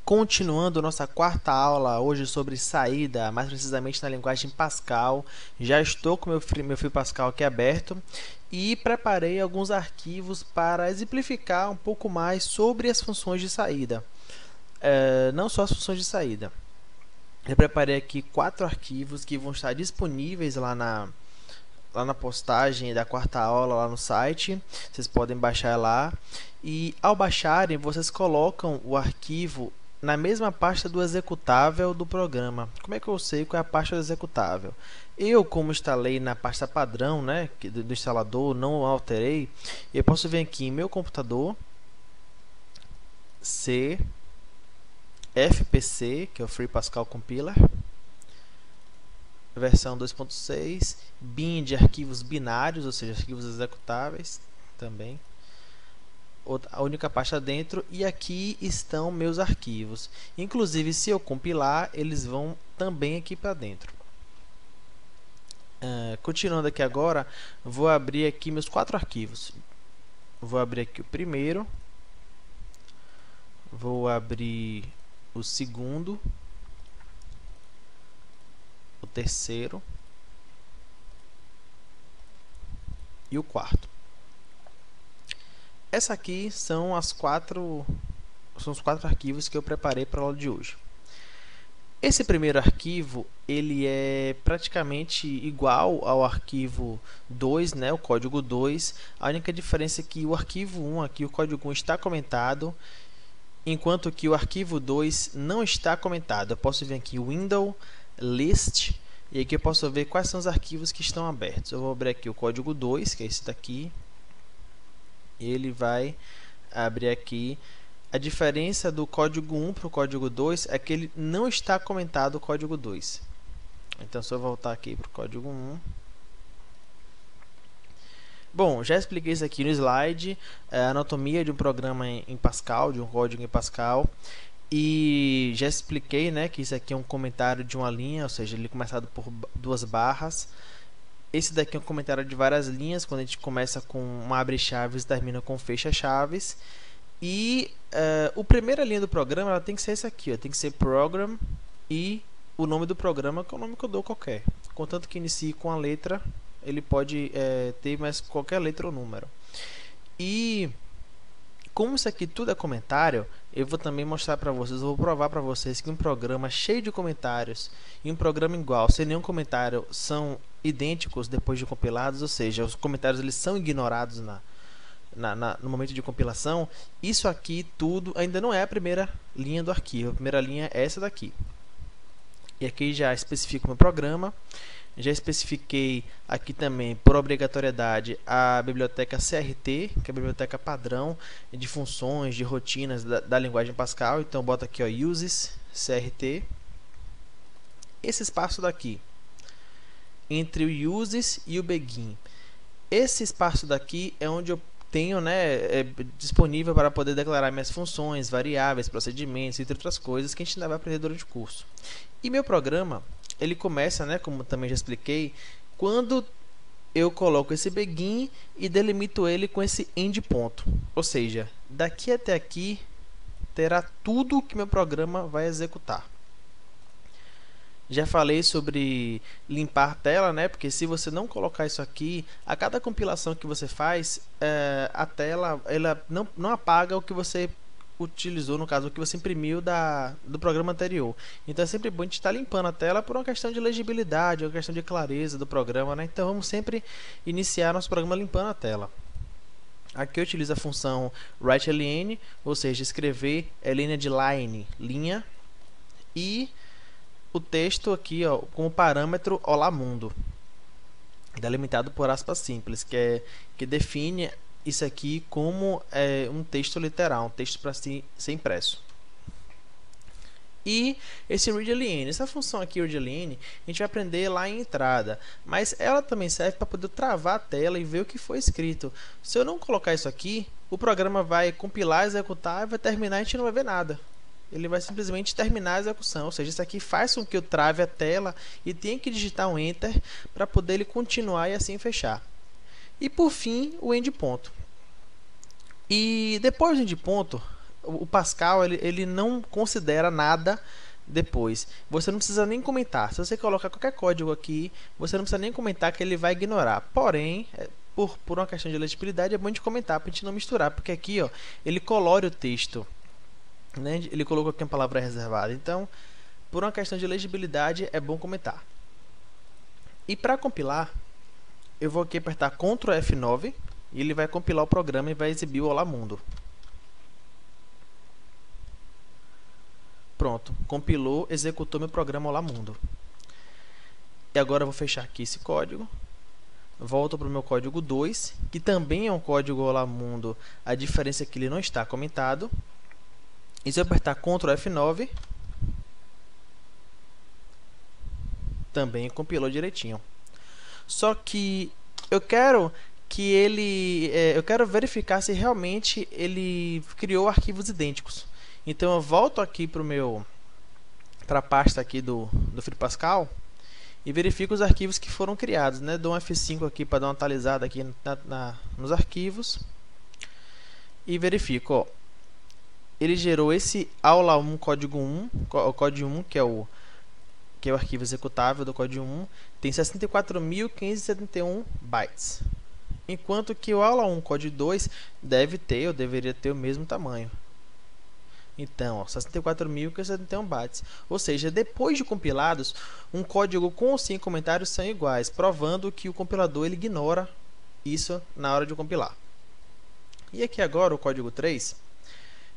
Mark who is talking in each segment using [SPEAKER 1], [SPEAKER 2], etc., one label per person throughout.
[SPEAKER 1] Continuando nossa quarta aula hoje sobre saída, mais precisamente na linguagem Pascal. Já estou com meu fio Pascal aqui aberto e preparei alguns arquivos para exemplificar um pouco mais sobre as funções de saída. Não só as funções de saída. Eu preparei aqui 4 arquivos que vão estar disponíveis lá na postagem da quarta aula lá no site. Vocês podem baixar lá. E ao baixarem, vocês colocam o arquivo na mesma pasta do executável do programa. Como é que eu sei qual é a pasta do executável? Eu, como instalei na pasta padrão, né, do instalador, não alterei, eu posso vir aqui em meu computador, C, FPC, que é o Free Pascal Compiler, versão 2.6, bin de arquivos binários, ou seja, arquivos executáveis também. A única pasta dentro, e aqui estão meus arquivos. Inclusive, se eu compilar, eles vão também aqui para dentro. Continuando aqui agora, vou abrir aqui meus 4 arquivos. Vou abrir aqui o primeiro, vou abrir o segundo, o terceiro e o quarto. Essa aqui são os 4 arquivos que eu preparei para a aula de hoje. Esse primeiro arquivo, ele é praticamente igual ao arquivo 2, né, o código 2. A única diferença é que o arquivo 1, aqui o código 1 está comentado, enquanto que o arquivo 2 não está comentado. Eu posso vir aqui Window, List, e aqui eu posso ver quais são os arquivos que estão abertos. Eu vou abrir aqui o código 2, que é esse daqui. Ele vai abrir aqui. A diferença do código 1 para o código 2 é que ele não está comentado o código 2. Então, se eu voltar aqui para o código 1. Bom, já expliquei isso aqui no slide, a anatomia de um programa em Pascal, de um código em Pascal. E já expliquei, né, que isso aqui é um comentário de uma linha, ou seja, ele é começado por 2 barras. Esse daqui é um comentário de várias linhas, quando a gente começa com uma abre-chaves e termina com fecha-chaves. E a primeira linha do programa ela tem que ser essa aqui, ó, tem que ser program e o nome do programa, que é o nome que eu dou qualquer. Contanto que inicie com a letra, ele pode ter mais qualquer letra ou número. E como isso aqui tudo é comentário, eu vou também mostrar para vocês, eu vou provar para vocês que um programa cheio de comentários e um programa igual, sem nenhum comentário, são idênticos depois de compilados, ou seja, os comentários eles são ignorados no momento de compilação. Isso aqui tudo ainda não é a primeira linha do arquivo, a primeira linha é essa daqui. E aqui já especifico o meu programa. Já especifiquei aqui também, por obrigatoriedade, a biblioteca CRT, que é a biblioteca padrão de funções, de rotinas da linguagem Pascal. Então, eu boto aqui, ó, uses CRT. Esse espaço daqui, entre o uses e o begin. Esse espaço daqui é onde eu tenho, né, disponível para poder declarar minhas funções, variáveis, procedimentos, entre outras coisas que a gente ainda vai aprender durante o curso. E meu programa, ele começa, né, como também já expliquei, quando eu coloco esse begin e delimito ele com esse end ponto. Ou seja, daqui até aqui terá tudo que meu programa vai executar. Já falei sobre limpar a tela, né? Porque se você não colocar isso aqui, a cada compilação que você faz, a tela ela não apaga o que você utilizou, no caso, o que você imprimiu do programa anterior. Então é sempre bom a gente estar limpando a tela por uma questão de legibilidade, uma questão de clareza do programa, né? Então vamos sempre iniciar nosso programa limpando a tela. Aqui eu utilizo a função writeLn, ou seja, escrever ln de line, linha, e o texto aqui, ó, como parâmetro olá mundo, delimitado por aspas simples, que define isso aqui como um texto literal, um texto para ser impresso. E esse readLn, essa função aqui readLn, a gente vai aprender lá em entrada, mas ela também serve para poder travar a tela e ver o que foi escrito. Se eu não colocar isso aqui, o programa vai compilar, executar e vai terminar e a gente não vai ver nada. Ele vai simplesmente terminar a execução, ou seja, isso aqui faz com que eu trave a tela e tenha que digitar um Enter para poder ele continuar e assim fechar. E por fim, o endpoint. E depois do endpoint, o Pascal ele não considera nada depois. Você não precisa nem comentar. Se você colocar qualquer código aqui, você não precisa nem comentar, que ele vai ignorar. Porém, por uma questão de legibilidade, é bom de comentar para a gente não misturar, porque aqui, ó, ele colore o texto, né? Ele colocou aqui uma palavra reservada. Então, por uma questão de legibilidade, é bom comentar. E para compilar, eu vou aqui apertar Ctrl F9 e ele vai compilar o programa e vai exibir o Olá Mundo. Pronto, compilou, executou meu programa Olá Mundo. E agora eu vou fechar aqui esse código. Volto para o meu código 2, que também é um código Olá Mundo. A diferença é que ele não está comentado. E se eu apertar Ctrl F9, também compilou direitinho. Só que eu quero verificar se realmente ele criou arquivos idênticos. Então eu volto aqui para a pasta aqui do FreePascal e verifico os arquivos que foram criados, né? Dou um F5 aqui para dar uma atualizada aqui nos arquivos e verifico, ó, ele gerou esse aula 1 código 1, o código 1 que é o arquivo executável do código 1, tem 64.571 bytes. Enquanto que o aula 1 código 2 deveria ter o mesmo tamanho. Então, 64.571 bytes. Ou seja, depois de compilados, um código com ou sem comentários são iguais, provando que o compilador ele ignora isso na hora de compilar. E aqui agora, o código 3,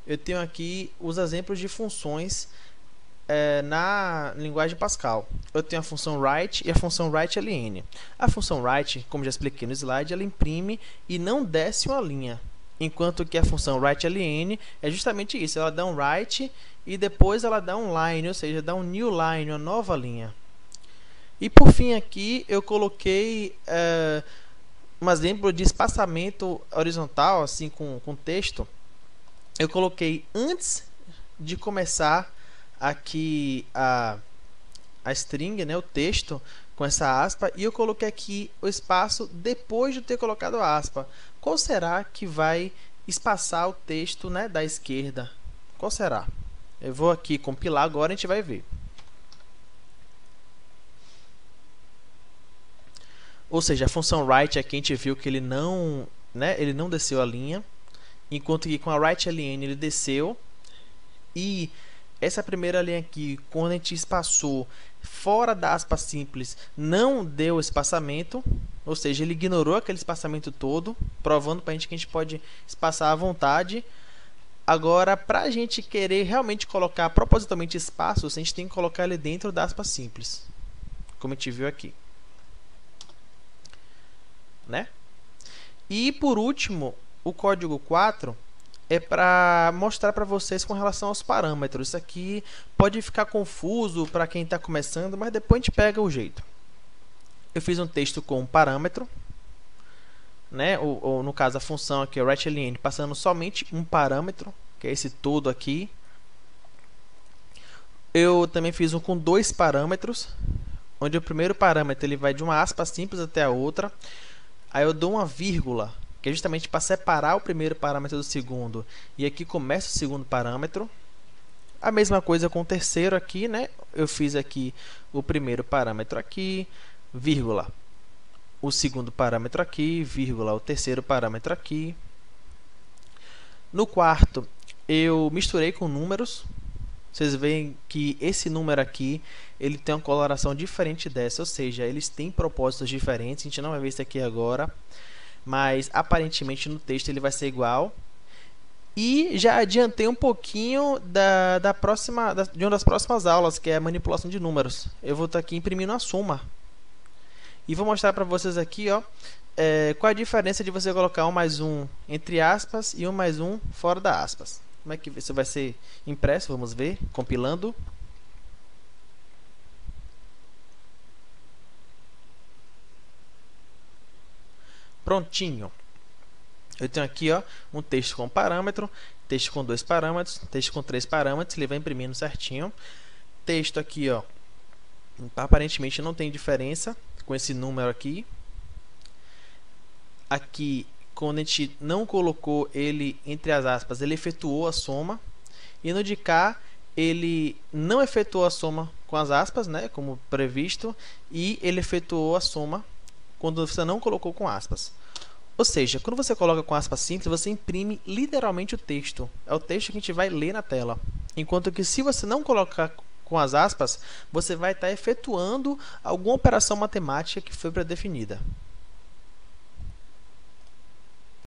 [SPEAKER 1] eu tenho aqui os exemplos de funções na linguagem Pascal. Eu tenho a função write e a função write_ln. A função write, como já expliquei no slide, ela imprime e não desce uma linha. Enquanto que a função write_ln é justamente isso, ela dá um write e depois ela dá um line, ou seja, dá um new line, uma nova linha. E por fim aqui eu coloquei um exemplo de espaçamento horizontal, assim com texto. Eu coloquei antes de começar aqui a string, né, o texto com essa aspa, e eu coloquei aqui o espaço depois de ter colocado a aspa. Qual será que vai espaçar o texto, né, da esquerda? Qual será? Eu vou aqui compilar agora, a gente vai ver. Ou seja, a função write aqui a gente viu que ele não desceu a linha, enquanto que com a write_ln ele desceu. E essa primeira linha aqui, quando a gente espaçou fora da aspa simples, não deu espaçamento, ou seja, ele ignorou aquele espaçamento todo, provando para a gente que a gente pode espaçar à vontade. Agora, para a gente querer realmente colocar propositalmente espaços, a gente tem que colocar ele dentro da aspa simples, como a gente viu aqui, né? E por último, o código 4 é para mostrar para vocês com relação aos parâmetros. Isso aqui pode ficar confuso para quem está começando, mas depois a gente pega o jeito. Eu fiz um texto com um parâmetro, né? Ou no caso a função aqui, o write_ln, passando somente um parâmetro, que é esse todo aqui. Eu também fiz um com dois parâmetros, onde o primeiro parâmetro ele vai de uma aspa simples até a outra. Aí eu dou uma vírgula, que é justamente para separar o primeiro parâmetro do segundo. E aqui começa o segundo parâmetro. A mesma coisa com o terceiro aqui, né? Eu fiz aqui o primeiro parâmetro aqui, vírgula, o segundo parâmetro aqui, vírgula, o terceiro parâmetro aqui. No quarto, eu misturei com números. Vocês veem que esse número aqui, ele tem uma coloração diferente dessa, ou seja, eles têm propósitos diferentes. A gente não vai ver isso aqui agora, mas aparentemente no texto ele vai ser igual. E já adiantei um pouquinho de uma das próximas aulas, que é a manipulação de números. Eu vou estar aqui imprimindo a soma. E vou mostrar para vocês aqui, ó, qual a diferença de você colocar um mais um entre aspas e um mais um fora da aspas. Como é que isso vai ser impresso? Vamos ver, compilando. Prontinho. Eu tenho aqui, ó, um texto com parâmetro, texto com dois parâmetros, texto com três parâmetros, ele vai imprimindo certinho. Texto aqui, ó, aparentemente não tem diferença com esse número aqui. Aqui quando a gente não colocou ele entre as aspas, ele efetuou a soma. E no de cá, ele não efetuou a soma com as aspas, né, como previsto, e ele efetuou a soma quando você não colocou com aspas. Ou seja, quando você coloca com aspas simples, você imprime literalmente o texto. É o texto que a gente vai ler na tela. Enquanto que se você não colocar com as aspas, você vai estar efetuando alguma operação matemática que foi predefinida.